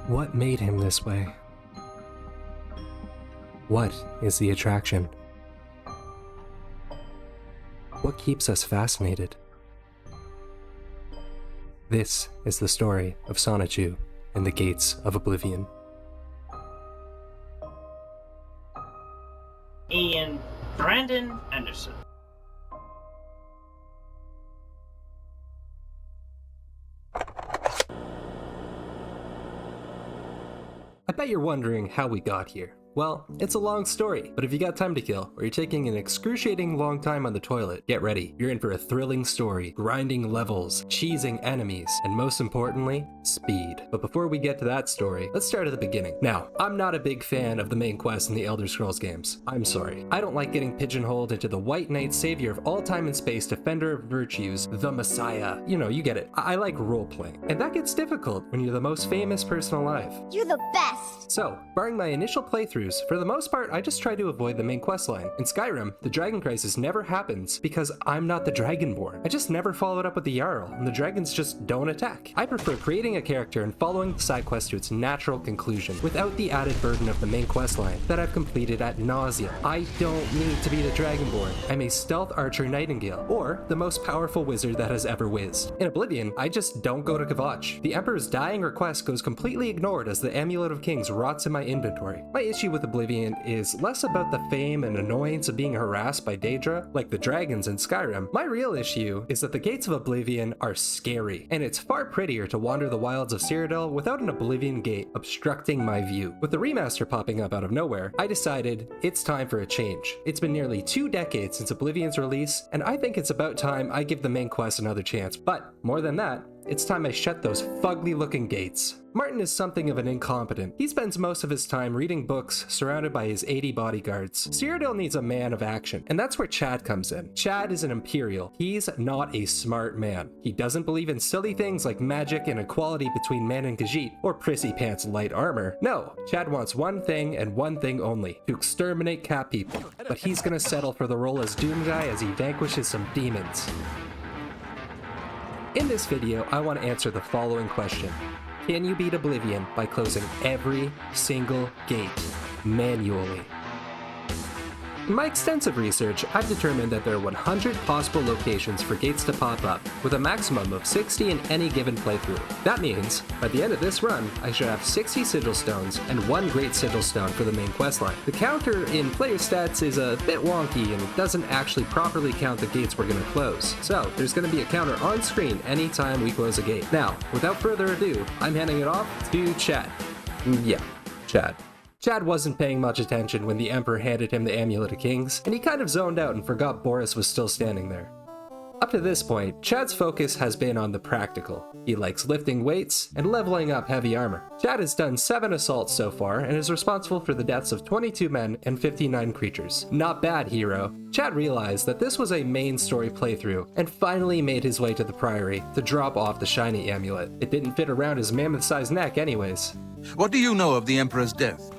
What made him this way? What is the attraction? What keeps us fascinated? This is the story of Sonichu and the Gates of Oblivion. Ian Brandon Anderson. I bet you're wondering how we got here. Well, it's a long story, but if you got time to kill, or you're taking an excruciating long time on the toilet, get ready. You're in for a thrilling story, grinding levels, cheesing enemies, and most importantly, speed. But before we get to that story, let's start at the beginning. Now, I'm not a big fan of the main quest in the Elder Scrolls games. I'm sorry. I don't like getting pigeonholed into the white knight savior of all time and space, defender of virtues, the messiah. You know, you get it. I like role-playing. And that gets difficult when you're the most famous person alive. You're the best! So, barring my initial playthroughs, for the most part, I just try to avoid the main questline. In Skyrim, the Dragon Crisis never happens because I'm not the Dragonborn. I just never followed up with the Jarl, and the dragons just don't attack. I prefer creating a character and following the side quest to its natural conclusion, without the added burden of the main questline that I've completed ad nauseam. I don't need to be the Dragonborn. I'm a stealth archer nightingale, or the most powerful wizard that has ever whizzed. In Oblivion, I just don't go to Kvatch. The Emperor's dying request goes completely ignored as the Amulet of Kings rots in my inventory. My issue with Oblivion is less about the fame and annoyance of being harassed by Daedra, like the dragons in Skyrim. My real issue is that the Gates of Oblivion are scary, and it's far prettier to wander the wilds of Cyrodiil without an Oblivion gate obstructing my view. With the remaster popping up out of nowhere, I decided it's time for a change. It's been nearly 2 decades since Oblivion's release, and I think it's about time I give the main quest another chance. But more than that, it's time I shut those fugly looking gates. Martin is something of an incompetent. He spends most of his time reading books surrounded by his 80 bodyguards. Cyrodiil needs a man of action, and that's where Chad comes in. Chad is an Imperial. He's not a smart man. He doesn't believe in silly things like magic and equality between man and Khajiit, or prissy pants light armor. No, Chad wants one thing and one thing only, to exterminate cat people. But he's gonna settle for the role as Doomguy as he vanquishes some demons. In this video, I want to answer the following question. Can you beat Oblivion by closing every single gate manually? In my extensive research, I've determined that there are 100 possible locations for gates to pop up, with a maximum of 60 in any given playthrough. That means, by the end of this run, I should have 60 sigil stones and 1 great sigil stone for the main questline. The counter in player stats is a bit wonky and it doesn't actually properly count the gates we're going to close. So, there's going to be a counter on screen anytime we close a gate. Now, without further ado, I'm handing it off to Chad. Yeah, Chad. Chad wasn't paying much attention when the Emperor handed him the Amulet of Kings, and he kind of zoned out and forgot Boris was still standing there. Up to this point, Chad's focus has been on the practical. He likes lifting weights and leveling up heavy armor. Chad has done 7 assaults so far and is responsible for the deaths of 22 men and 59 creatures. Not bad, hero. Chad realized that this was a main story playthrough and finally made his way to the Priory to drop off the shiny amulet. It didn't fit around his mammoth-sized neck anyways. What do you know of the Emperor's death?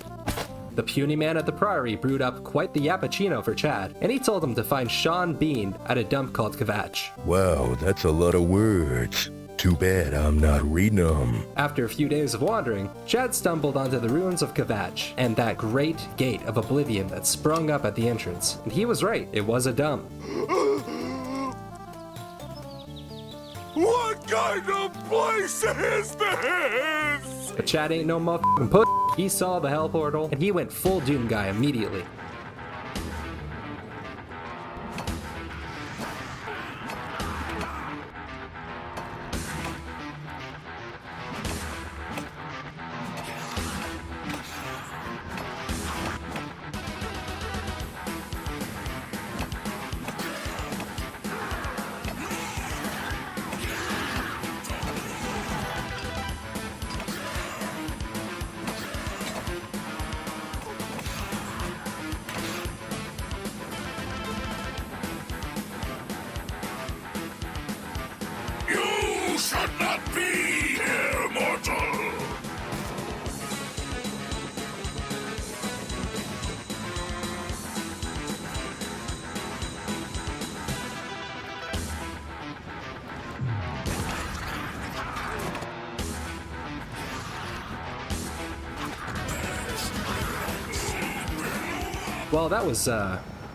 The puny man at the Priory brewed up quite the yappuccino for Chad, and he told him to find Sean Bean at a dump called Kvatch. Wow, that's a lot of words. Too bad I'm not reading them. After a few days of wandering, Chad stumbled onto the ruins of Kvatch and that great gate of Oblivion that sprung up at the entrance. And he was right, it was a dump. What kind of place is this? But Chad ain't no motherfucking pussy. He saw the hell portal, and he went full Doomguy immediately. Well, that was,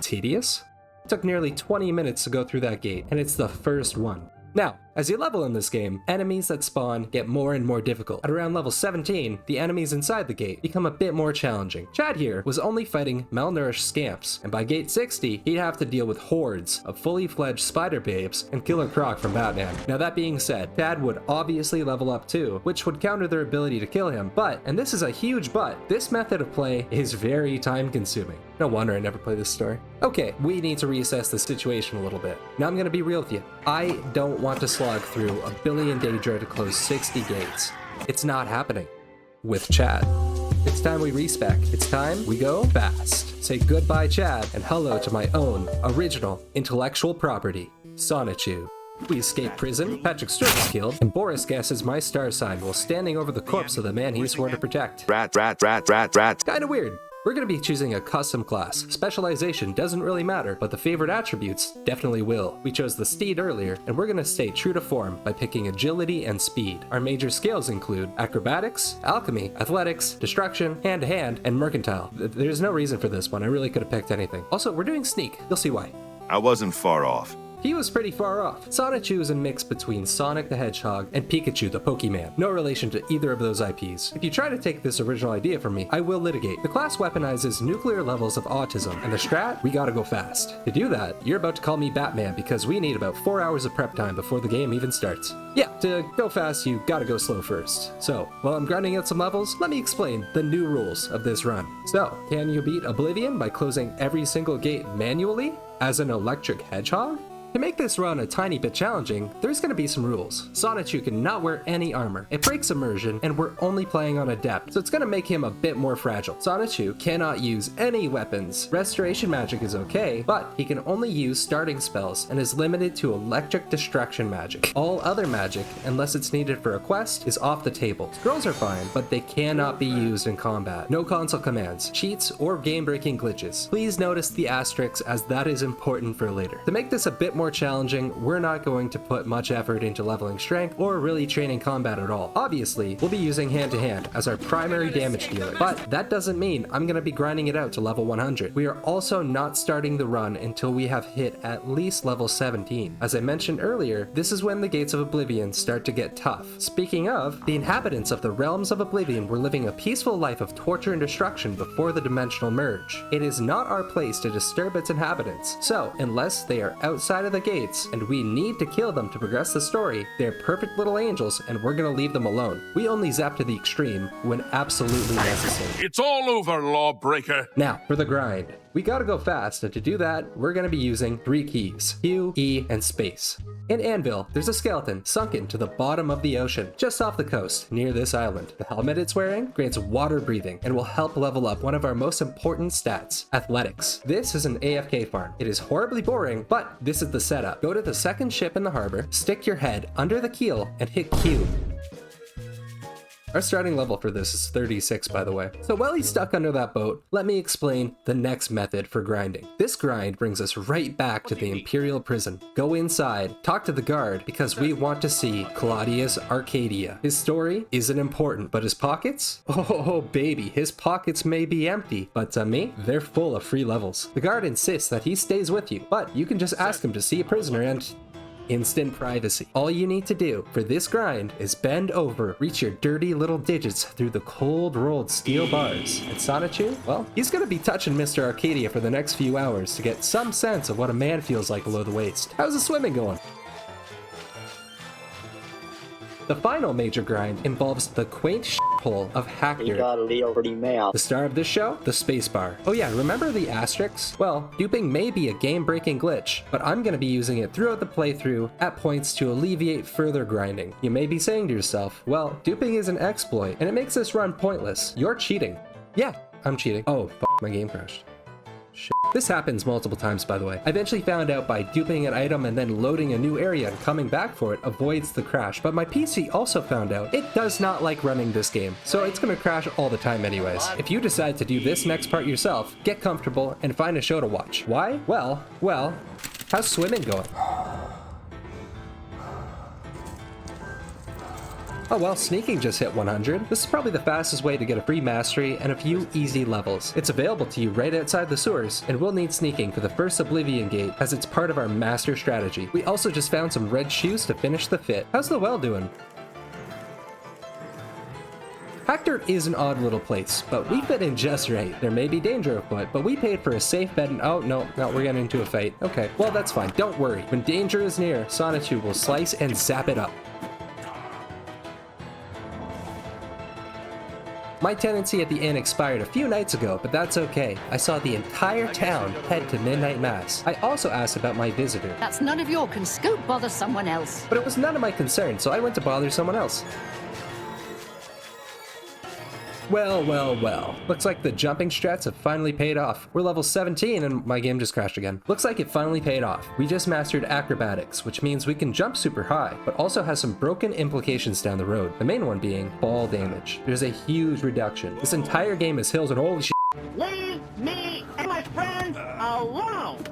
tedious. It took nearly 20 minutes to go through that gate, and it's the first one. Now, as you level in this game, enemies that spawn get more and more difficult. At around level 17, the enemies inside the gate become a bit more challenging. Chad here was only fighting malnourished scamps, and by gate 60, he'd have to deal with hordes of fully fledged spider babes and Killer Croc from Batman. Now that being said, Chad would obviously level up too, which would counter their ability to kill him, but, and this is a huge but, this method of play is very time consuming. No wonder I never played this story. Okay, we need to reassess the situation a little bit. Now I'm gonna be real with you. I don't want to slog through a billion Daedra to close 60 gates. It's not happening. With Chad. It's time we respec. It's time we go fast. Say goodbye Chad and hello to my own, original, intellectual property, Sonichu. We escape prison, Patrick Stewart is killed, and Boris guesses my star sign while standing over the corpse of the man he swore to protect. Rat. Kinda weird. We're going to be choosing a custom class. Specialization doesn't really matter, but the favorite attributes definitely will. We chose the steed earlier, and we're going to stay true to form by picking agility and speed. Our major skills include acrobatics, alchemy, athletics, destruction, hand-to-hand, and mercantile. There's no reason for this one. I really could have picked anything. Also, we're doing sneak. You'll see why. I wasn't far off. He was pretty far off. Sonichu is a mix between Sonic the Hedgehog and Pikachu the Pokemon. No relation to either of those IPs. If you try to take this original idea from me, I will litigate. The class weaponizes nuclear levels of autism, and the strat, we gotta go fast. To do that, you're about to call me Batman because we need about 4 hours of prep time before the game even starts. Yeah, to go fast, you gotta go slow first. So, while I'm grinding out some levels, let me explain the new rules of this run. So, can you beat Oblivion by closing every single gate manually as an electric hedgehog? To make this run a tiny bit challenging, there's going to be some rules. Sonichu cannot wear any armor. It breaks immersion, and we're only playing on Adept, so it's going to make him a bit more fragile. Sonichu cannot use any weapons. Restoration magic is okay, but he can only use starting spells and is limited to electric destruction magic. All other magic, unless it's needed for a quest, is off the table. Scrolls are fine, but they cannot be used in combat. No console commands, cheats, or game-breaking glitches. Please notice the asterisks as that is important for later. To make this a bit more challenging, we're not going to put much effort into leveling strength or really training combat at all. Obviously, we'll be using hand-to-hand as our primary damage dealer, but that doesn't mean I'm going to be grinding it out to level 100. We are also not starting the run until we have hit at least level 17. As I mentioned earlier, this is when the gates of Oblivion start to get tough. Speaking of, the inhabitants of the realms of Oblivion were living a peaceful life of torture and destruction before the dimensional merge. It is not our place to disturb its inhabitants, so unless they are outside of the gates and we need to kill them to progress the story, they're perfect little angels and we're gonna leave them alone. We only zap to the extreme when absolutely necessary. It's all over, lawbreaker. Now, for the grind. We gotta go fast, and to do that, we're gonna be using 3 keys: Q, E, and space. In Anvil, there's a skeleton sunken to the bottom of the ocean, just off the coast, near this island. The helmet it's wearing grants water breathing and will help level up one of our most important stats, athletics. This is an AFK farm. It is horribly boring, but this is the setup. Go to the second ship in the harbor, stick your head under the keel, and hit Q. Our starting level for this is 36, by the way. So while he's stuck under that boat, let me explain the next method for grinding. This grind brings us right back to the Imperial prison. Go inside, talk to the guard, because we want to see Claudius Arcadia. His story isn't important, but his pockets? Oh baby, his pockets may be empty, but to me, they're full of free levels. The guard insists that he stays with you, but you can just ask him to see a prisoner and instant privacy. All you need to do for this grind is bend over, reach your dirty little digits through the cold rolled steel bars. And Sonichu, well, he's gonna be touching Mr. Arcadia for the next few hours to get some sense of what a man feels like below the waist. How's the swimming going? The final major grind involves the quaint shithole of Hector. You got a little pretty mouth. The star of this show, the spacebar. Oh yeah, remember the asterisks? Well, duping may be a game-breaking glitch, but I'm gonna be using it throughout the playthrough at points to alleviate further grinding. You may be saying to yourself, well, duping is an exploit, and it makes this run pointless. You're cheating. Yeah, I'm cheating. Oh, my game crashed. Shit. This happens multiple times, by the way. I eventually found out by duping an item and then loading a new area and coming back for it avoids the crash, but my PC also found out it does not like running this game, so it's gonna crash all the time anyways. If you decide to do this next part yourself, get comfortable and find a show to watch. Why? Well, how's swimming going? Oh well, sneaking just hit 100. This is probably the fastest way to get a free mastery and a few easy levels. It's available to you right outside the sewers, and we'll need sneaking for the first Oblivion gate as it's part of our master strategy. We also just found some red shoes to finish the fit. How's the well doing? Hackdirt is an odd little place, but we fit in just right. There may be danger afoot, but we paid for a safe bed and oh no, we're getting into a fight. Okay, well that's fine, don't worry. When danger is near, Sonichu will slice and zap it up. My tenancy at the inn expired a few nights ago, but that's okay. I saw the entire town head to midnight mass. I also asked about my visitor. That's none of your concern. Go bother someone else. But it was none of my concern, so I went to bother someone else. Well. Looks like the jumping strats have finally paid off. We're level 17 and my game just crashed again. Looks like it finally paid off. We just mastered acrobatics, which means we can jump super high, but also has some broken implications down the road. The main one being fall damage. There's a huge reduction. This entire game is hills and holy shit. Leave me and my friends alone!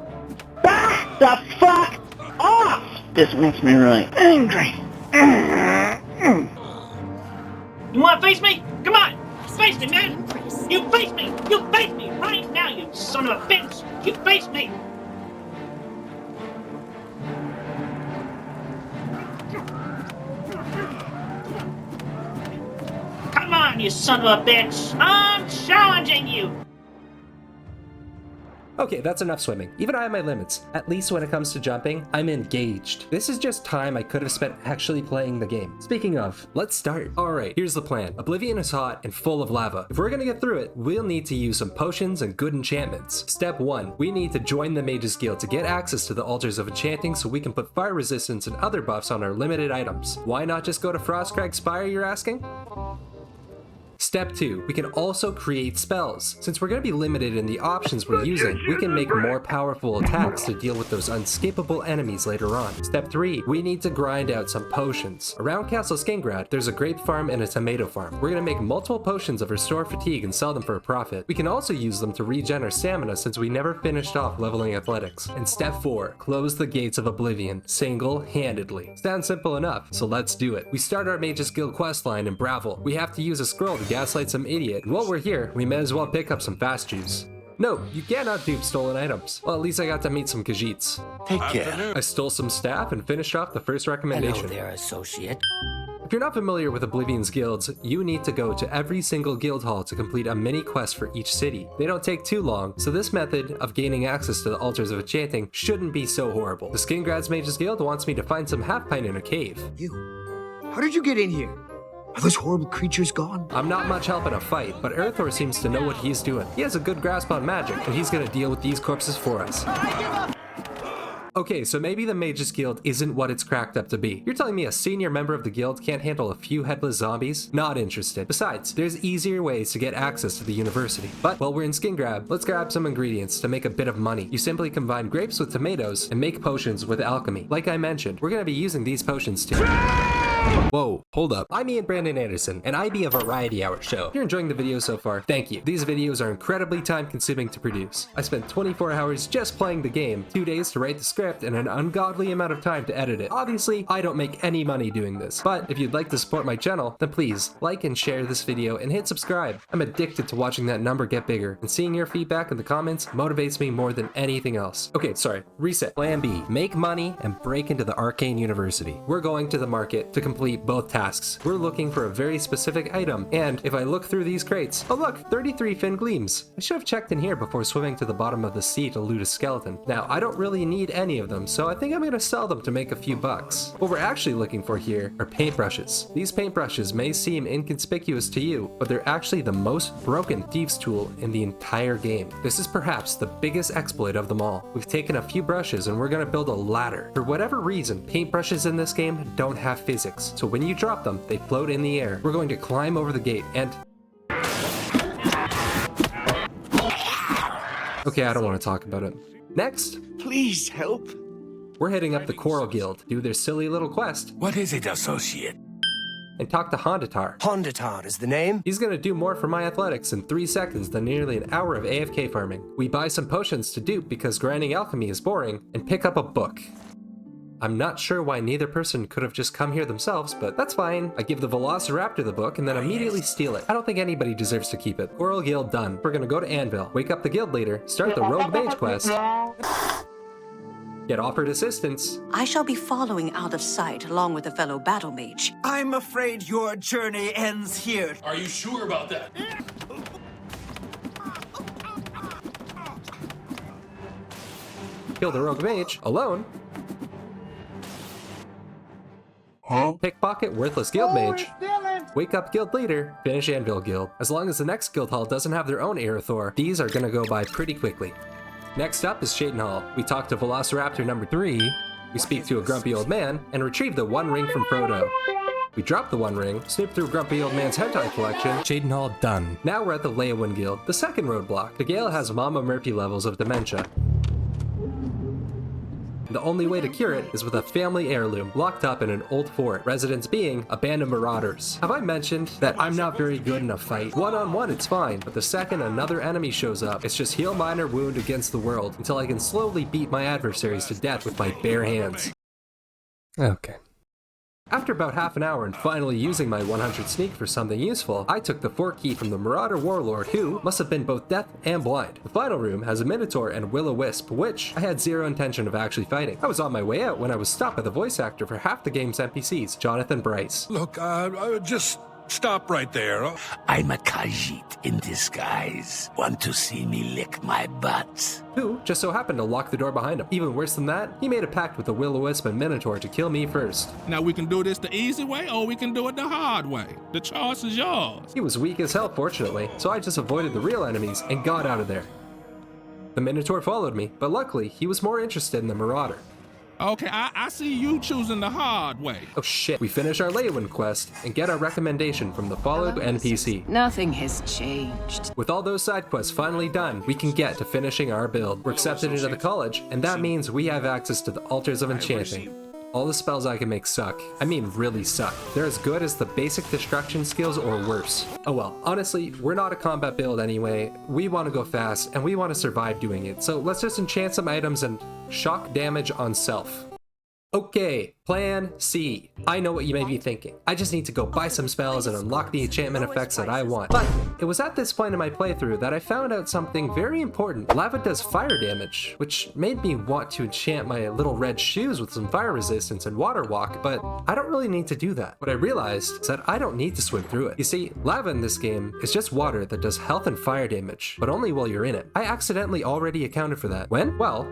Back the fuck off! This makes me really angry. You wanna face me? Come on! Face me, man! You face me! You face me right now, you son of a bitch! You face me! Come on, you son of a bitch! I'm challenging you! Okay, that's enough swimming. Even I have my limits. At least when it comes to jumping, I'm engaged. This is just time I could have spent actually playing the game. Speaking of, let's start. Alright, here's the plan. Oblivion is hot and full of lava. If we're gonna get through it, we'll need to use some potions and good enchantments. Step 1, we need to join the Mage's Guild to get access to the Altars of Enchanting so we can put fire resistance and other buffs on our limited items. Why not just go to Frostcrag Spire, you're asking? Step 2, we can also create spells. Since we're going to be limited in the options we're using, we can make more powerful attacks to deal with those unescapable enemies later on. Step 3, we need to grind out some potions. Around Castle Skingrad, there's a grape farm and a tomato farm. We're going to make multiple potions of Restore Fatigue and sell them for a profit. We can also use them to regen our stamina since we never finished off leveling athletics. And step 4, close the gates of Oblivion, single-handedly. Sounds simple enough, so let's do it. We start our Mage's Guild questline in Bravel. We have to use a scroll to gaslight some idiot. And while we're here, we may as well pick up some fast juice. No, you cannot dupe stolen items. Well, at least I got to meet some Khajiits. Take care. I stole some staff and finished off the first recommendation. Hello there, associate. If you're not familiar with Oblivion's guilds, you need to go to every single guild hall to complete a mini quest for each city. They don't take too long, so this method of gaining access to the Altars of Enchanting shouldn't be so horrible. The Skingrad's Mage's Guild wants me to find some half pint in a cave. You? How did you get in here? Are those horrible creatures gone? I'm not much help in a fight, but Earthor seems to know what he's doing. He has a good grasp on magic, and he's gonna deal with these corpses for us. Okay, so maybe the Mage's Guild isn't what it's cracked up to be. You're telling me a senior member of the guild can't handle a few headless zombies? Not interested. Besides, there's easier ways to get access to the university. But while we're in Skingrad, let's grab some ingredients to make a bit of money. You simply combine grapes with tomatoes and make potions with alchemy. Like I mentioned, we're gonna be using these potions too. Whoa, hold up. I'm Ian Brandon Anderson, and I be a variety hour show. If you're enjoying the video so far, thank you. These videos are incredibly time consuming to produce. I spent 24 hours just playing the game, 2 days to write the script, and an ungodly amount of time to edit it. Obviously, I don't make any money doing this, but if you'd like to support my channel, then please like and share this video and hit subscribe. I'm addicted to watching that number get bigger, and seeing your feedback in the comments motivates me more than anything else. Okay, sorry, reset. Plan B, make money and break into the Arcane University. We're going to the market to complete both tasks. We're looking for a very specific item, and if I look through these crates, oh look, 33 fin gleams. I should have checked in here before swimming to the bottom of the sea to loot a skeleton. Now, I don't really need any of them, so I think I'm gonna sell them to make a few bucks. What we're actually looking for here are paintbrushes. These paintbrushes may seem inconspicuous to you, but they're actually the most broken thieves tool in the entire game. This is perhaps the biggest exploit of them all. We've taken a few brushes and we're gonna build a ladder. For whatever reason, paintbrushes in this game don't have physics, so when you drop them, they float in the air. We're going to climb over the gate and... Okay, I don't want to talk about it. Next, Please help. we're heading up the Coral Guild, do their silly little quest, What is it, associate? and talk to Hondatar. Hondatar is the name. He's gonna do more for my athletics in 3 seconds than nearly an hour of AFK farming. We buy some potions to dupe because grinding alchemy is boring, and pick up a book. I'm not sure why neither person could have just come here themselves, but that's fine. I give the Velociraptor the book and then immediately steal it. I don't think anybody deserves to keep it. Coral Guild done. We're gonna go to Anvil, wake up the guild leader, start the Rogue Mage quest, get offered assistance. I shall be following out of sight along with a fellow battle mage. I'm afraid your journey ends here. Are you sure about that? Kill the Rogue Mage alone. Pickpocket worthless guild mage. Wake up guild leader. Finish Anvil guild. As long as the next guild hall doesn't have their own Aerothor, these are gonna go by pretty quickly. Next up is Shaden Hall. We talk to Velociraptor number 3, we speak to a grumpy old man, and retrieve the One Ring from Frodo. We drop the One Ring, snoop through Grumpy Old Man's hentai collection. Shaden Hall done. Now we're at the Leowin Guild, the second roadblock. The Gale has Mama Murphy levels of dementia. The only way to cure it is with a family heirloom locked up in an old fort, residents being a band of marauders. Have I mentioned that I'm not very good in a fight? One-on-one it's fine, but the second another enemy shows up, it's just heal minor wound against the world until I can slowly beat my adversaries to death with my bare hands. Okay. After about half an hour and finally using my 100 sneak for something useful, I took the fort key from the Marauder Warlord who must have been both deaf and blind. The final room has a Minotaur and Will-O-Wisp, which I had zero intention of actually fighting. I was on my way out when I was stopped by the voice actor for half the game's NPCs, Jonathan Bryce. Look, just stop right there. I'm a Khajiit in disguise. Want to see me lick my butt? Who just so happened to lock the door behind him. Even worse than that, he made a pact with the Will-O-Wisp and Minotaur to kill me first. Now we can do this the easy way or we can do it the hard way. The choice is yours. He was weak as hell, fortunately, so I just avoided the real enemies and got out of there. The Minotaur followed me, but luckily he was more interested in the Marauder. Okay, I see you choosing the hard way. Oh shit, we finish our Leowin quest and get our recommendation from the followed NPC. Nothing has changed. With all those side quests finally done, we can get to finishing our build. We're accepted into the college, and that means we have access to the Altars of Enchanting. All the spells I can make suck. I mean really suck. They're as good as the basic destruction skills or worse. Oh well, honestly, we're not a combat build anyway. We want to go fast, and we want to survive doing it. So let's just enchant some items and shock damage on self. Okay, plan C. I know what you may be thinking. I just need to go buy some spells and unlock the enchantment effects that I want. But it was at this point in my playthrough that I found out something very important. Lava does fire damage, which made me want to enchant my little red shoes with some fire resistance and water walk, but I don't really need to do that. What I realized is that I don't need to swim through it. You see, lava in this game is just water that does health and fire damage, but only while you're in it. I accidentally already accounted for that. When? Well,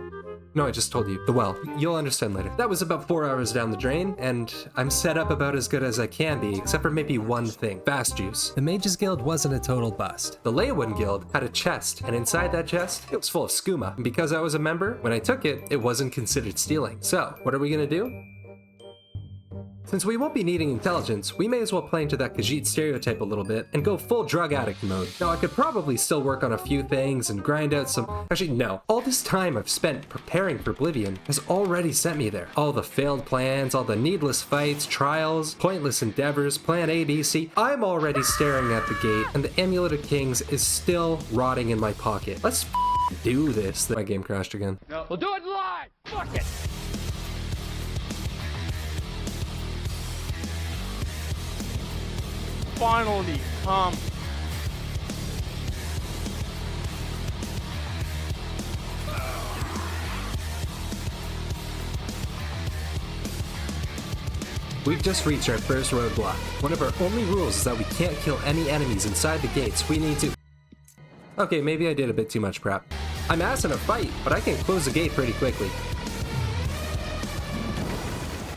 no, I just told you. The well. You'll understand later. That was about 4 hours down the drain, and I'm set up about as good as I can be, except for maybe one thing. Fast juice. The Mages Guild wasn't a total bust. The Leowin Guild had a chest, and inside that chest, it was full of skooma. And because I was a member, when I took it, it wasn't considered stealing. So, what are we gonna do? Since we won't be needing intelligence, we may as well play into that Khajiit stereotype a little bit and go full drug addict mode. Now I could probably still work on a few things and grind out some... Actually, no. All this time I've spent preparing for Oblivion has already sent me there. All the failed plans, all the needless fights, trials, pointless endeavors, plan A, B, C. I'm already staring at the gate and the Amulet of Kings is still rotting in my pocket. Let's do this. My game crashed again. No, we'll do it live! Fuck it! Finally, We've just reached our first roadblock. One of our only rules is that we can't kill any enemies inside the gates. We need to... Okay, maybe I did a bit too much prep. I'm ass in a fight, but I can close the gate pretty quickly.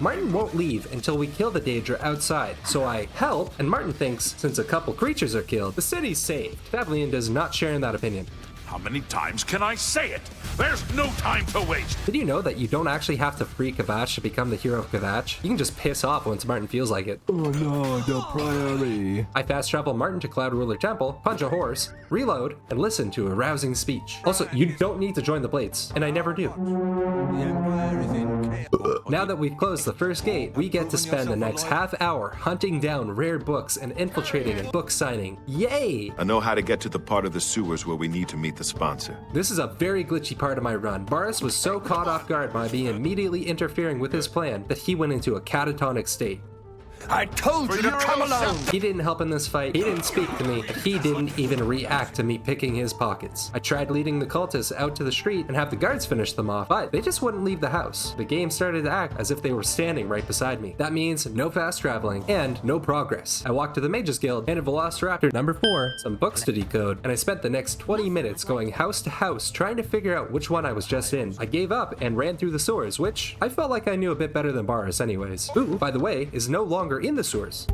Martin won't leave until we kill the Daedra outside, so I help, and Martin thinks since a couple creatures are killed, the city's saved. Favlian does not share in that opinion. How many times can I say it? There's no time to waste. Did you know that you don't actually have to free Kvatch to become the hero of Kvatch? You can just piss off once Martin feels like it. Oh no, the priority. I fast travel Martin to Cloud Ruler Temple, punch a horse, reload, and listen to a rousing speech. Also, you don't need to join the Blades, and I never do. Now that we've closed the first gate, we get to spend the next half hour hunting down rare books and infiltrating and book signing. Yay! I know how to get to the part of the sewers where we need to meet the the sponsor. This is a very glitchy part of my run. Boris was so caught off guard by me immediately interfering with his plan that he went into a catatonic state. I told you to come alone! He didn't help in this fight, he didn't speak to me, he didn't even react to me picking his pockets. I tried leading the cultists out to the street and have the guards finish them off, but they just wouldn't leave the house. The game started to act as if they were standing right beside me. That means no fast traveling and no progress. I walked to the Mages Guild, handed Velociraptor number 4 some books to decode, and I spent the next 20 minutes going house to house trying to figure out which one I was just in. I gave up and ran through the sewers, which I felt like I knew a bit better than Boris anyways. Who, by the way, is no longer in the sewers.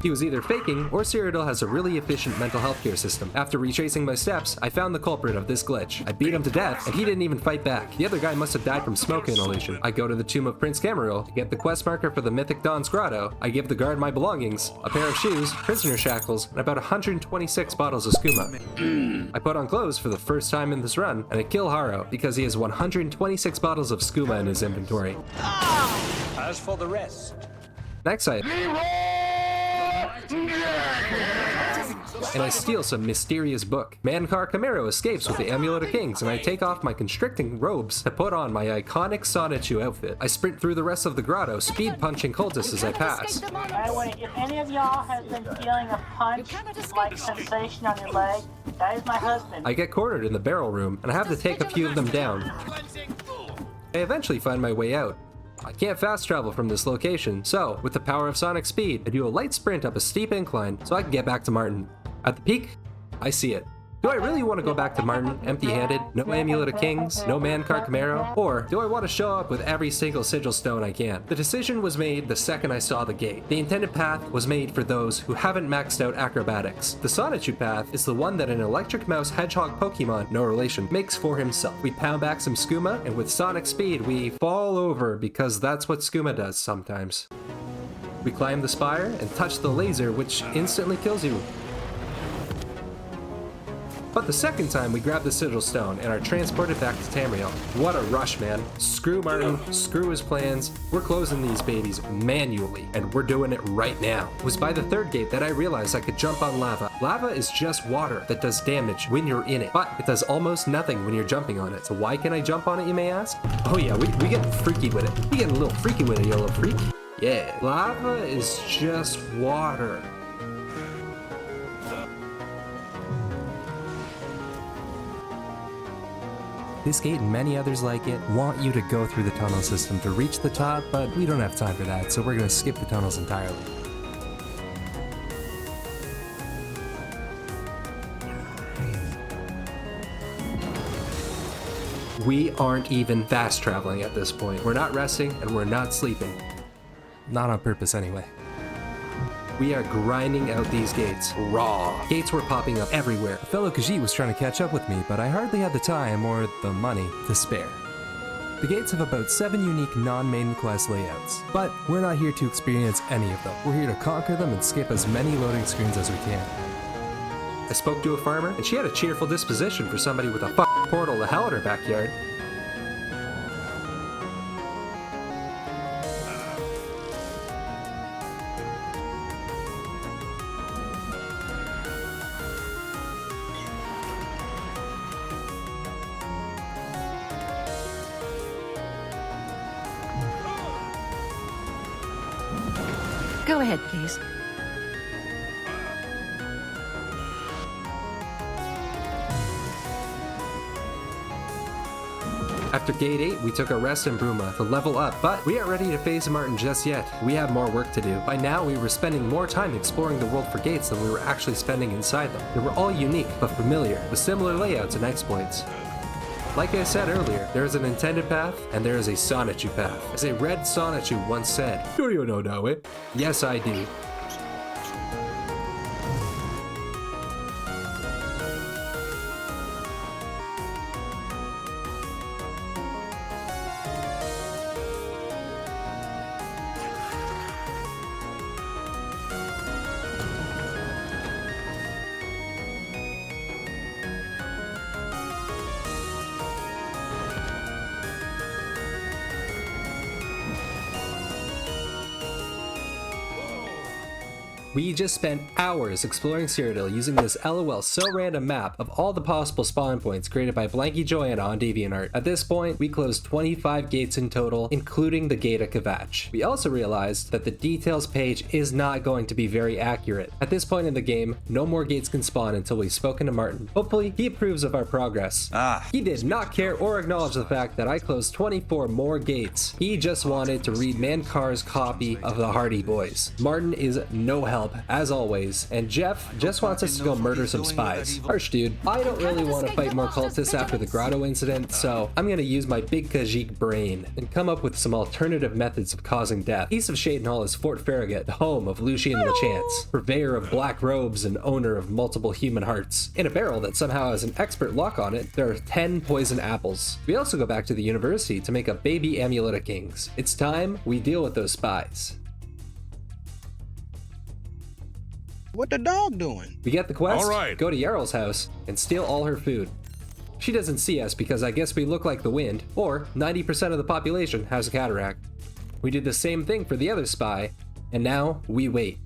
He was either faking, or Cyrodiil has a really efficient mental health care system. After retracing my steps, I found the culprit of this glitch. I beat him to death, and he didn't even fight back. The other guy must have died from smoke inhalation. I go to the tomb of Prince Camaril to get the quest marker for the Mythic Dawn's Grotto. I give the guard my belongings, a pair of shoes, prisoner shackles, and about 126 bottles of skooma. I put on clothes for the first time in this run, and I kill Haro because he has 126 bottles of skooma in his inventory. As for the rest... Next and I steal some mysterious book. Mankar Camaro escapes with the Amulet of Kings, and I take off my constricting robes to put on my iconic Sonichu outfit. I sprint through the rest of the grotto, speed punching cultists as I pass. By the way, if any of y'all has been feeling a punch-like sensation on your leg, that is my husband. I get cornered in the barrel room, and I have to take a few of them down. I eventually find my way out. I can't fast travel from this location, so with the power of sonic speed, I do a light sprint up a steep incline so I can get back to Martin. At the peak, I see it. Do I really want to go back to Martin empty-handed, no Amulet of Kings, no Mankar Camaro, or do I want to show up with every single sigil stone I can? The decision was made the second I saw the gate. The intended path was made for those who haven't maxed out acrobatics. The Sonichu path is the one that an electric mouse hedgehog Pokemon, no relation, makes for himself. We pound back some skooma, and with sonic speed we fall over because that's what skooma does sometimes. We climb the spire and touch the laser, which instantly kills you. But the second time, we grab the sigil stone and are transported back to Tamriel. What a rush, man. Screw Martin, screw his plans. We're closing these babies manually, and we're doing it right now. It was by the third gate that I realized I could jump on lava. Lava is just water that does damage when you're in it, but it does almost nothing when you're jumping on it. So why can I jump on it, you may ask? Oh yeah, we get freaky with it. We get a little freaky with it, you little freak. Yeah, lava is just water. This gate and many others like it want you to go through the tunnel system to reach the top, but we don't have time for that, so we're going to skip the tunnels entirely. We aren't even fast traveling at this point. We're not resting and we're not sleeping. Not on purpose anyway. We are grinding out these gates raw. Gates were popping up everywhere. A fellow Khajiit was trying to catch up with me, but I hardly had the time or the money to spare. The gates have about 7 unique non-main quest layouts, but we're not here to experience any of them. We're here to conquer them and skip as many loading screens as we can. I spoke to a farmer, and she had a cheerful disposition for somebody with a f***ing portal to hell in her backyard. Go ahead, please. After Gate 8, we took a rest in Bruma to level up, but we aren't ready to face Martin just yet. We have more work to do. By now, we were spending more time exploring the world for gates than we were actually spending inside them. They were all unique, but familiar, with similar layouts and exploits. Like I said earlier, there is an intended path, and there is a Sonichu path. As a red Sonichu once said, "Do you know it?" Yes, I do. We just spent hours exploring Cyrodiil using this LOL so random map of all the possible spawn points created by Blanky Joanna on DeviantArt. At this point, we closed 25 gates in total, including the gate at Kvatch. We also realized that the details page is not going to be very accurate. At this point in the game, no more gates can spawn until we've spoken to Martin. Hopefully, he approves of our progress. He did not care or acknowledge the fact that I closed 24 more gates. He just wanted to read Mankar's copy of the Hardy Boys. Martin is no help, as always, and Jeff just wants us to go murder some spies. Harsh dude. I don't really want to fight more cultists after the grotto incident, so I'm gonna use my big Khajiit brain and come up with some alternative methods of causing death. East of Shadenhall is Fort Farragut, the home of Lucian LeChance, purveyor of black robes and owner of multiple human hearts. In a barrel that somehow has an expert lock on it, there are 10 poison apples. We also go back to the university to make a baby amulet of kings. It's time we deal with those spies. What the dog doing? We get the quest, All right. go to Jarl's house, and steal all her food. She doesn't see us because I guess we look like the wind, or 90% of the population has a cataract. We did the same thing for the other spy, and now we wait.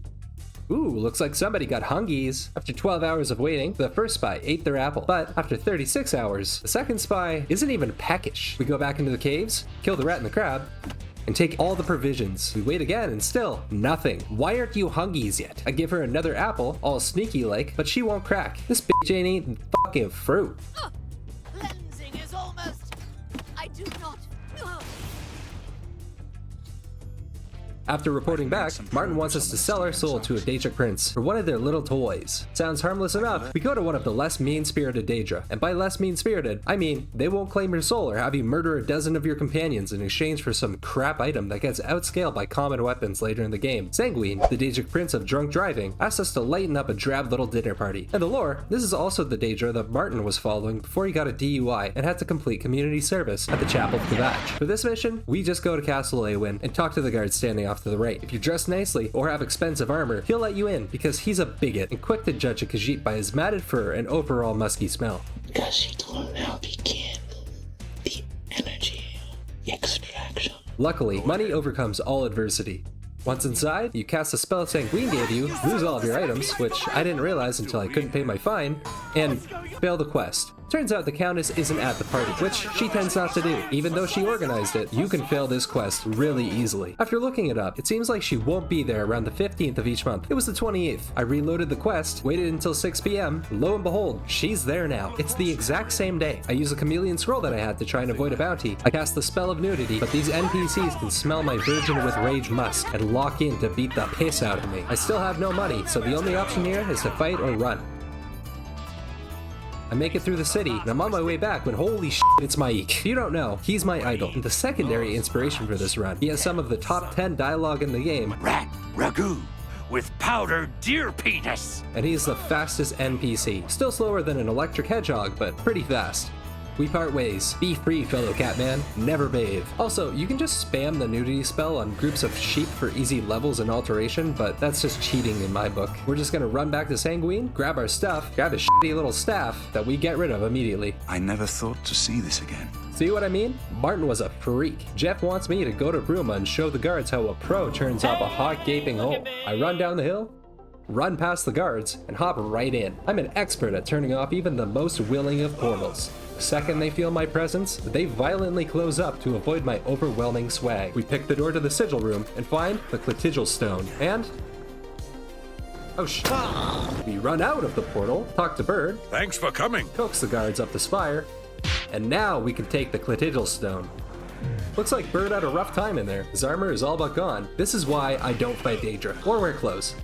Ooh, looks like somebody got hungies. After 12 hours of waiting, the first spy ate their apple. But after 36 hours, the second spy isn't even peckish. We go back into the caves, kill the rat and the crab, and take all the provisions. We wait again and still nothing. Why aren't you hungies yet? I give her another apple, all sneaky like, but she won't crack. This bitch ain't eating fucking fruit. Cleansing is almost... I do not... After reporting back, Martin wants us to sell our soul to a Daedric prince for one of their little toys. Sounds harmless enough. We go to one of the less mean-spirited Daedra, and by less mean-spirited, I mean they won't claim your soul or have you murder a dozen of your companions in exchange for some crap item that gets outscaled by common weapons later in the game. Sanguine, the Daedric prince of drunk driving, asks us to lighten up a drab little dinner party. In the lore, this is also the Daedra that Martin was following before he got a DUI and had to complete community service at the Chapel of Kvatch. For this mission, we just go to Castle Awen and talk to the guards standing off to the right. If you dress nicely or have expensive armor, he'll let you in because he's a bigot and quick to judge a Khajiit by his matted fur and overall musky smell. Khajiit will now begin the energy extraction. Luckily, money overcomes all adversity. Once inside, you cast a spell Sanguine gave you, lose all of your items, which I didn't realize until I couldn't pay my fine, and fail the quest. Turns out the Countess isn't at the party, which she tends not to do. Even though she organized it, you can fail this quest really easily. After looking it up, it seems like she won't be there around the 15th of each month. It was the 28th. I reloaded the quest, waited until 6 p.m. Lo and behold, she's there now. It's the exact same day. I use a chameleon scroll that I had to try and avoid a bounty. I cast the spell of nudity, but these NPCs can smell my virgin with rage musk and lock in to beat the piss out of me. I still have no money, so the only option here is to fight or run. I make it through the city, and I'm on my way back when holy shit, it's Maik. If you don't know, he's my idol, and the secondary inspiration for this run. He has some of the top 10 dialogue in the game. Rat ragu with powdered deer penis. And he's the fastest NPC. Still slower than an electric hedgehog, but pretty fast. We part ways. Be free, fellow Catman. Never bathe. Also, you can just spam the nudity spell on groups of sheep for easy levels and alteration, but that's just cheating in my book. We're just gonna run back to Sanguine, grab our stuff, grab his shitty little staff that we get rid of immediately. I never thought to see this again. See what I mean? Martin was a freak. Jeff wants me to go to Bruma and show the guards how a pro turns off a hot gaping hole. I run down the hill, run past the guards, and hop right in. I'm an expert at turning off even the most willing of portals. The second they feel my presence, they violently close up to avoid my overwhelming swag. We pick the door to the sigil room and find the Cletigil stone, and... oh shit. We run out of the portal, talk to Bird. Thanks for coming. Coax the guards up the spire, and now we can take the Cletigil stone. Looks like Bird had a rough time in there. His armor is all but gone. This is why I don't fight Daedra, or wear clothes.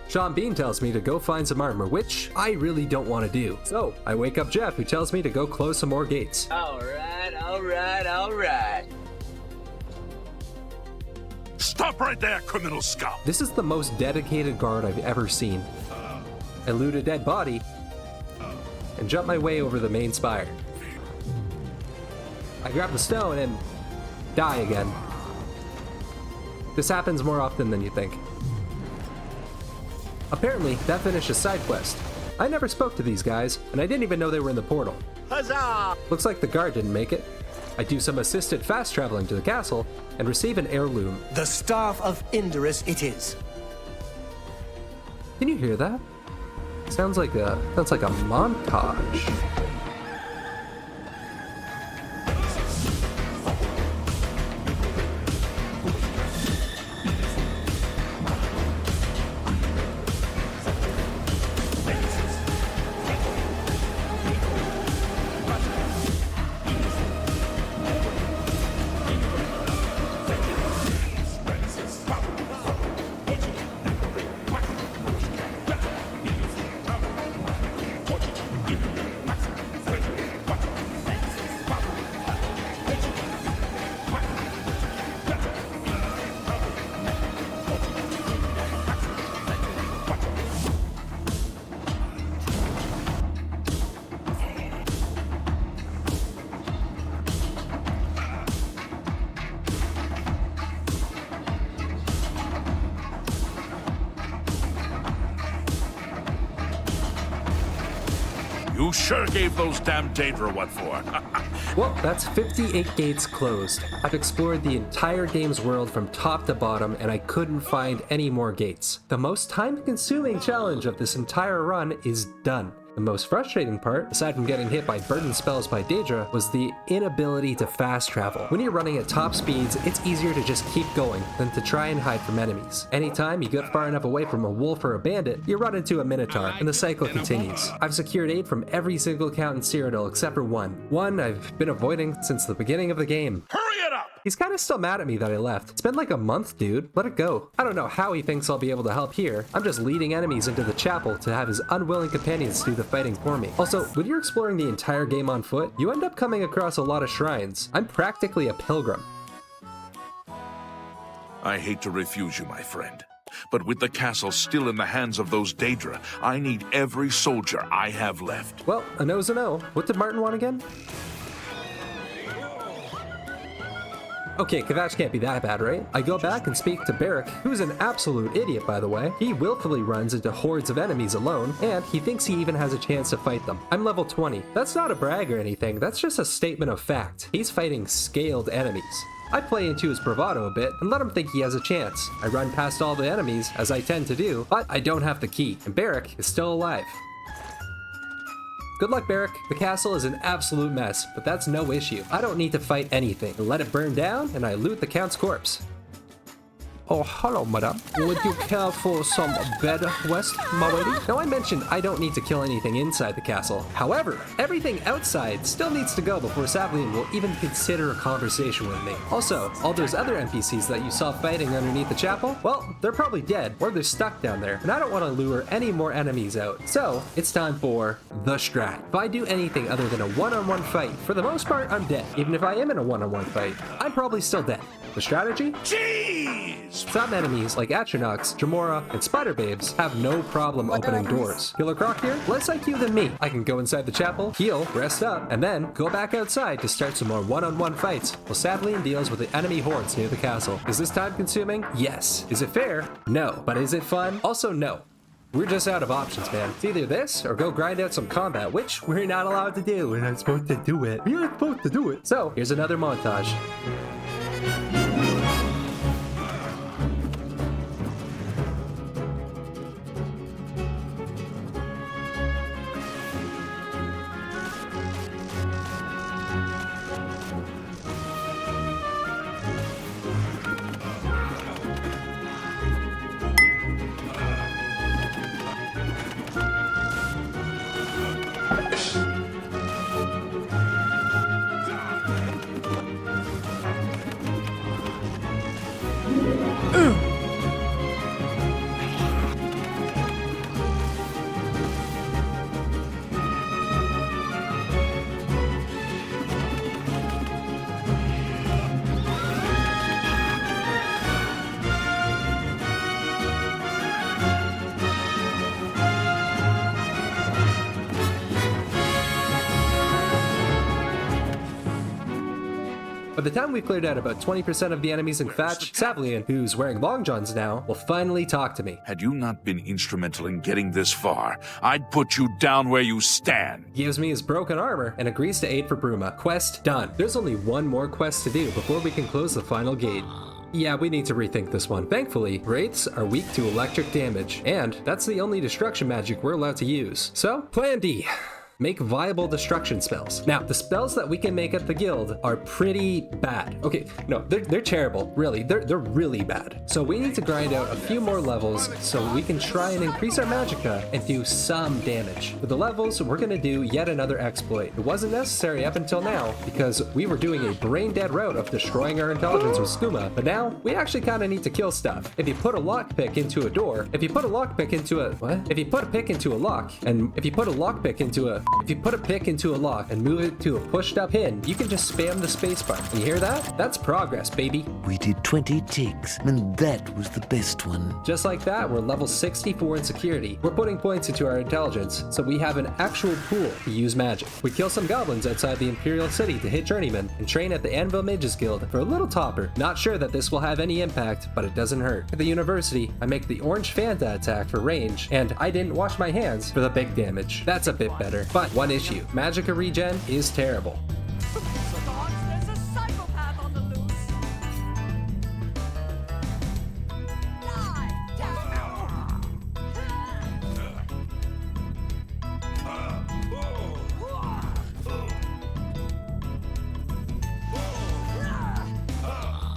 Sean Bean tells me to go find some armor, which I really don't want to do. So, I wake up Jeff, who tells me to go close some more gates. Alright. Stop right there, criminal scum. This is the most dedicated guard I've ever seen. I loot a dead body, and jump my way over the main spire. I grab the stone and die again. This happens more often than you think. Apparently, that finished a side quest. I never spoke to these guys, and I didn't even know they were in the portal. Huzzah! Looks like the guard didn't make it. I do some assisted fast traveling to the castle and receive an heirloom. The staff of Indorus it is. Can you hear that? Sounds like a montage. You sure gave those damn Daedra what for. Well, that's 58 gates closed. I've explored the entire game's world from top to bottom, and I couldn't find any more gates. The most time-consuming challenge of this entire run is done. The most frustrating part, aside from getting hit by burden spells by Daedra, was the inability to fast travel. When you're running at top speeds, it's easier to just keep going than to try and hide from enemies. Anytime you get far enough away from a wolf or a bandit, you run into a minotaur, and the cycle continues. I've secured aid from every single count in Cyrodiil except for one I've been avoiding since the beginning of the game. Hurry it up! He's kind of still mad at me that I left. It's been like a month, dude. Let it go. I don't know how he thinks I'll be able to help here. I'm just leading enemies into the chapel to have his unwilling companions do the fighting for me. Also, when you're exploring the entire game on foot, you end up coming across a lot of shrines. I'm practically a pilgrim. I hate to refuse you, my friend. But with the castle still in the hands of those Daedra, I need every soldier I have left. Well, a no's a no. What did Martin want again? Okay, Kvatch can't be that bad, right? I go back and speak to Barrick, who's an absolute idiot, by the way. He willfully runs into hordes of enemies alone, and he thinks he even has a chance to fight them. I'm level 20. That's not a brag or anything, that's just a statement of fact. He's fighting scaled enemies. I play into his bravado a bit and let him think he has a chance. I run past all the enemies, as I tend to do, but I don't have the key, and Barrick is still alive. Good luck, Barrick. The castle is an absolute mess, but that's no issue. I don't need to fight anything. I let it burn down, and I loot the Count's corpse. Oh, hello, madam. Would you care for some bed rest, my lady? Now, I mentioned I don't need to kill anything inside the castle. However, everything outside still needs to go before Savlian will even consider a conversation with me. Also, all those other NPCs that you saw fighting underneath the chapel, well, they're probably dead, or they're stuck down there, and I don't want to lure any more enemies out. So, it's time for the strat. If I do anything other than a one-on-one fight, for the most part, I'm dead. Even if I am in a one-on-one fight, I'm probably still dead. The strategy? Jeez! Some enemies, like Atrinox, Jamora, and Spider Babes, have no problem opening doors. Killer Croc here, less IQ than me. I can go inside the chapel, heal, rest up, and then go back outside to start some more one-on-one fights, while Savlian deals with the enemy hordes near the castle. Is this time-consuming? Yes. Is it fair? No. But is it fun? Also no. We're just out of options, man. It's either this or go grind out some combat, which we're not allowed to do. We're not supposed to do it. We're not supposed to do it. So, here's another montage. the time we've cleared out about 20% of the enemies in Fetch, Savlian, who's wearing long johns now, will finally talk to me. Had you not been instrumental in getting this far, I'd put you down where you stand. He gives me his broken armor and agrees to aid for Bruma. Quest done. There's only one more quest to do before we can close the final gate. Yeah, we need to rethink this one. Thankfully, wraiths are weak to electric damage, and that's the only destruction magic we're allowed to use. So, Plan D. Make viable destruction spells. Now, the spells that we can make at the guild are pretty bad. Okay, no, they're terrible, really. They're really bad. So we need to grind out a few more levels so we can try and increase our magicka and do some damage. For the levels, we're gonna do yet another exploit. It wasn't necessary up until now because we were doing a brain-dead route of destroying our intelligence with skooma, but now we actually kinda need to kill stuff. If you put a lockpick into a door, if you put a lockpick into a, what? If you put a pick into a lock, and if you put a lockpick into a, if you put a pick into a lock and move it to a pushed up pin, you can just spam the spacebar. You hear that? That's progress, baby. We did 20 takes, and that was the best one. Just like that, we're level 64 in security. We're putting points into our intelligence, so we have an actual pool to use magic. We kill some goblins outside the Imperial City to hit Journeyman, and train at the Anvil Mages Guild for a little topper. Not sure that this will have any impact, but it doesn't hurt. At the university, I make the Orange Fanta attack for range, and I didn't wash my hands for the big damage. That's a bit better, but one issue, magicka regen is terrible.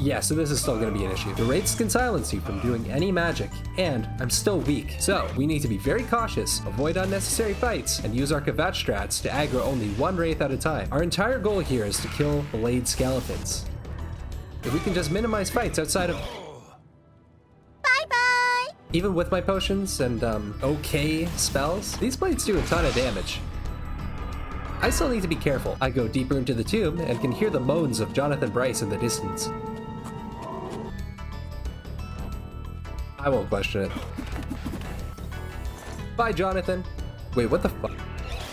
Yeah, so this is still going to be an issue. The wraiths can silence you from doing any magic, and I'm still weak. So we need to be very cautious, avoid unnecessary fights, and use our Kvatch strats to aggro only one wraith at a time. Our entire goal here is to kill blade skeletons. If we can just minimize fights outside of... Bye-bye! Even with my potions and, okay spells, these blades do a ton of damage. I still need to be careful. I go deeper into the tomb and can hear the moans of Jonathan Bryce in the distance. I won't question it. Bye, Jonathan. Wait, what the fuck?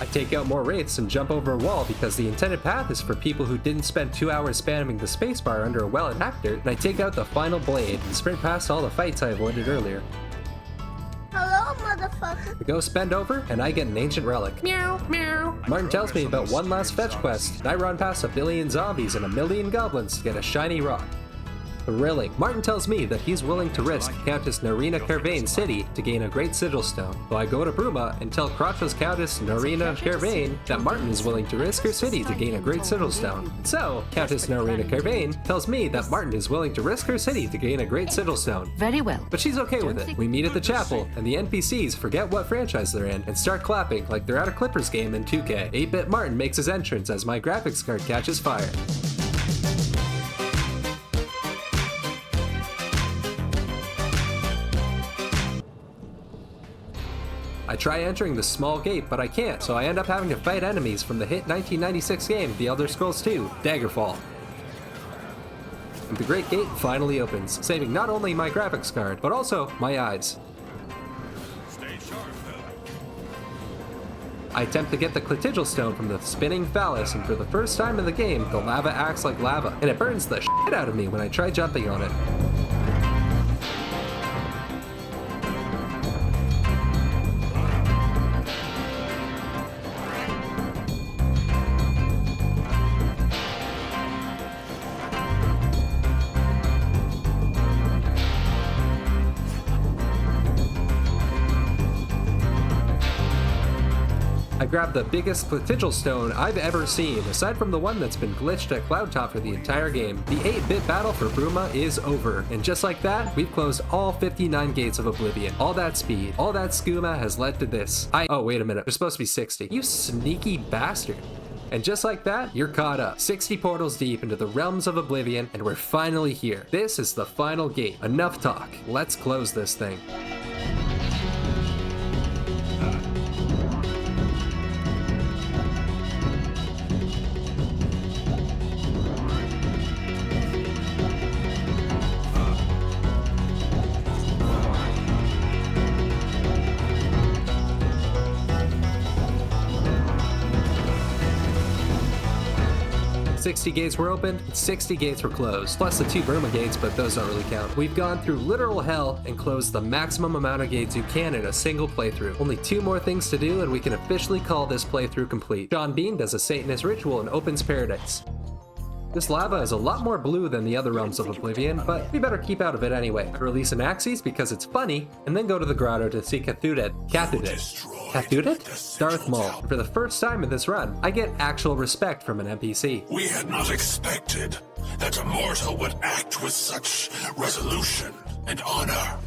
I take out more wraiths and jump over a wall because the intended path is for people who didn't spend 2 hours spamming the spacebar under a well-attacked dirt, and I take out the final blade and sprint past all the fights I avoided earlier. Hello, motherfucker. The ghosts bend over, and I get an ancient relic. Meow, meow. Martin tells me about one last fetch quest, and I run past 1 billion zombies and 1 million goblins to get a shiny rock. Thrilling. Martin tells me that he's willing to risk Countess Narina Carvane's city to gain a great sigil stone. So I go to Bruma and tell Crotchless Countess Narina Carvane that Martin is willing to risk her city to gain a great sigil stone. So, Countess Narina Carvane tells me that Martin is willing to risk her city to gain a great sigil stone. Very well. But she's okay with it. We meet at the chapel, and the NPCs forget what franchise they're in and start clapping like they're at a Clippers game in 2K. 8-Bit Martin makes his entrance as my graphics card catches fire. I try entering the small gate, but I can't, so I end up having to fight enemies from the hit 1996 game, The Elder Scrolls 2, Daggerfall. And the Great Gate finally opens, saving not only my graphics card, but also my eyes. Stay sharp, I attempt to get the Clitigil Stone from the spinning phallus, and for the first time in the game, the lava acts like lava, and it burns the shit out of me when I try jumping on it. I grabbed the biggest Clitigil Stone I've ever seen, aside from the one that's been glitched at Cloudtop for the entire game. The 8-bit battle for Bruma is over, and just like that, we've closed all 59 gates of Oblivion. All that speed, all that skooma has led to this. Oh, wait a minute, there's supposed to be 60. You sneaky bastard. And just like that, you're caught up. 60 portals deep into the realms of Oblivion, and we're finally here. This is the final gate. Enough talk. Let's close this thing. 60 gates were opened, and 60 gates were closed, plus the 2 Bruma gates, but those don't really count. We've gone through literal hell and closed the maximum amount of gates you can in a single playthrough. Only 2 more things to do and we can officially call this playthrough complete. Sean Bean does a Satanist ritual and opens Paradise. This lava is a lot more blue than the other realms of Oblivion, but we better keep out of it anyway. I release an Axes because it's funny, and then go to the grotto to see Cathudet? Darth Maul. And for the first time in this run, I get actual respect from an NPC. We had not expected that a mortal would act with such resolution and honor.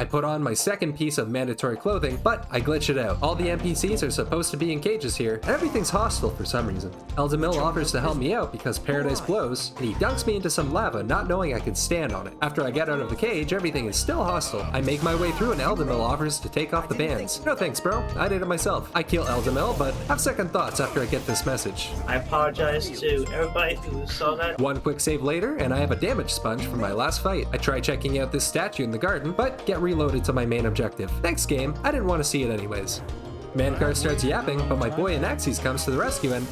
I put on my second piece of mandatory clothing, but I glitch it out. All the NPCs are supposed to be in cages here, and everything's hostile for some reason. Eldamil offers to help me out because Paradise blows, and he dunks me into some lava not knowing I could stand on it. After I get out of the cage, everything is still hostile. I make my way through and Eldamil offers to take off the bands. No thanks, bro. I did it myself. I kill Eldamil, but have second thoughts after I get this message. I apologize to everybody who saw that. One quick save later, and I have a damage sponge from my last fight. I try checking out this statue in the garden, but get reloaded to my main objective. Thanks, game. I didn't want to see it anyways. Mankar starts yapping, but my boy Anaxes comes to the rescue and...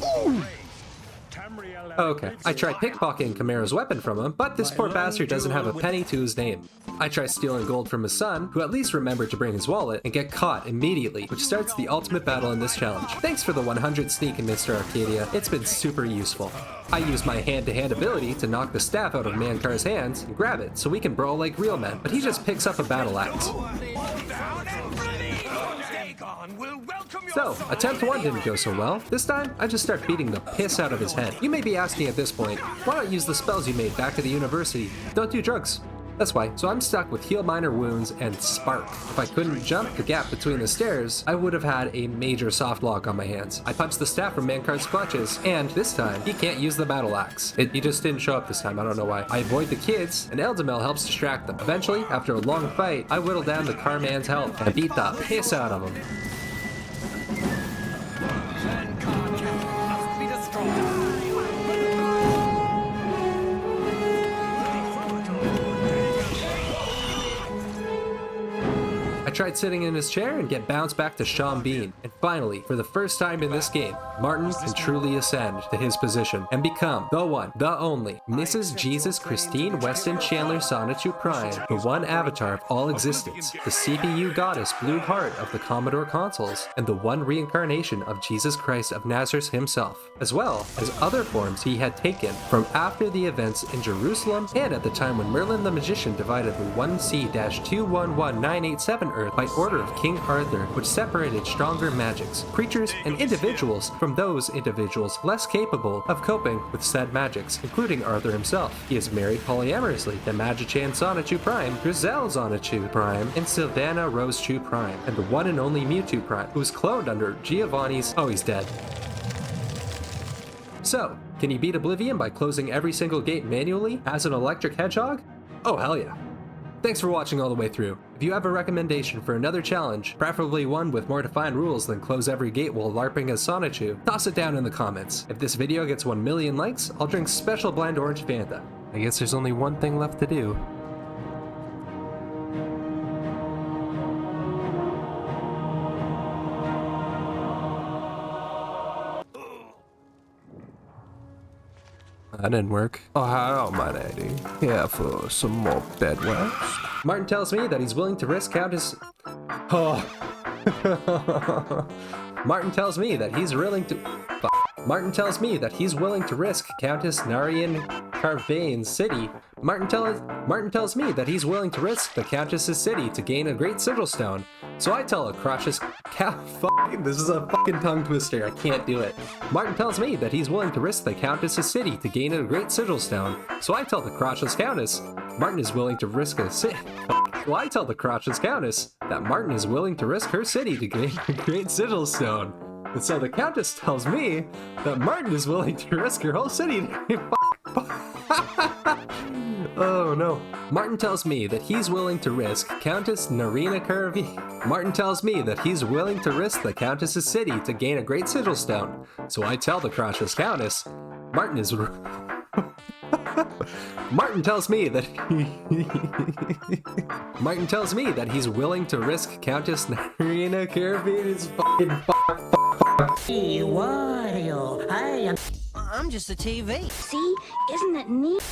Okay, I try pickpocketing Chimera's weapon from him, but this poor bastard doesn't have a penny to his name. I try stealing gold from his son, who at least remembered to bring his wallet, and get caught immediately, which starts the ultimate battle in this challenge. Thanks for the 100 sneak in Mr. Arcadia, it's been super useful. I use my hand-to-hand ability to knock the staff out of Mankar's hands and grab it so we can brawl like real men, but he just picks up a battle axe. So, attempt 1 didn't go so well. This time, I just start beating the piss out of his head. You may be asking at this point, why not use the spells you made back at the university? Don't do drugs. That's why. So I'm stuck with heal minor wounds and spark. If I couldn't jump the gap between the stairs, I would have had a major soft lock on my hands. I punch the staff from Mankar's clutches, and this time, he can't use the battle axe. He just didn't show up this time, I don't know why. I avoid the kids, and Eldamil helps distract them. Eventually, after a long fight, I whittle down the Carman's health and beat the piss out of him. I tried sitting in his chair and get bounced back to Sean Bean. And finally, for the first time in this game, Martin can truly ascend to his position and become the one, the only, Mrs. Jesus Christine Weston Chandler Sonichu Prime, the one avatar of all existence, the CPU goddess Blue Heart of the Commodore consoles, and the one reincarnation of Jesus Christ of Nazareth himself, as well as other forms he had taken from after the events in Jerusalem and at the time when Merlin the Magician divided the 1C-211987 Earth by order of King Arthur, which separated stronger magics, creatures, and individuals from those individuals less capable of coping with said magics, including Arthur himself. He is married polyamorously to Magichan Sonichu Prime, Grizel Sonichu Prime, and Sylvana Rose Chu Prime, and the one and only Mewtwo Prime, who was cloned under Giovanni's... Oh, he's dead. So, can you beat Oblivion by closing every single gate manually as an electric hedgehog? Oh, hell yeah. Thanks for watching all the way through. If you have a recommendation for another challenge, preferably one with more defined rules than close every gate while LARPing as Sonichu, toss it down in the comments. If this video gets 1 million likes, I'll drink special blind orange Fanta. I guess there's only one thing left to do. That didn't work. Oh, hello, my lady. Here for some more bed wax. Martin tells me that he's willing to risk Countess... Oh. Martin tells me that he's willing to... Martin tells me that he's willing to risk Countess Narian Carvane's city. Martin tells me that he's willing to risk the Countess's city to gain a great sigil stone. So I tell a crotchous this is a fucking tongue twister. I can't do it. Martin tells me that he's willing to risk the Countess's city to gain a great sigil stone. So I tell the crotchless Countess Martin is willing to risk a city. Well, I tell the crotchless Countess that Martin is willing to risk her city to gain a great sigil stone. And so the Countess tells me that Martin is willing to risk her whole city. Oh no. Martin tells me that he's willing to risk Countess Narina Curvy. Martin tells me that he's willing to risk the Countess's city to gain a great sigil stone. So I tell the crotchless Countess, Martin is... Martin tells me that Martin tells me that he's willing to risk Countess Narina Curvy's fucking Hey, Wario, I am... I'm just a TV. See? Isn't it neat?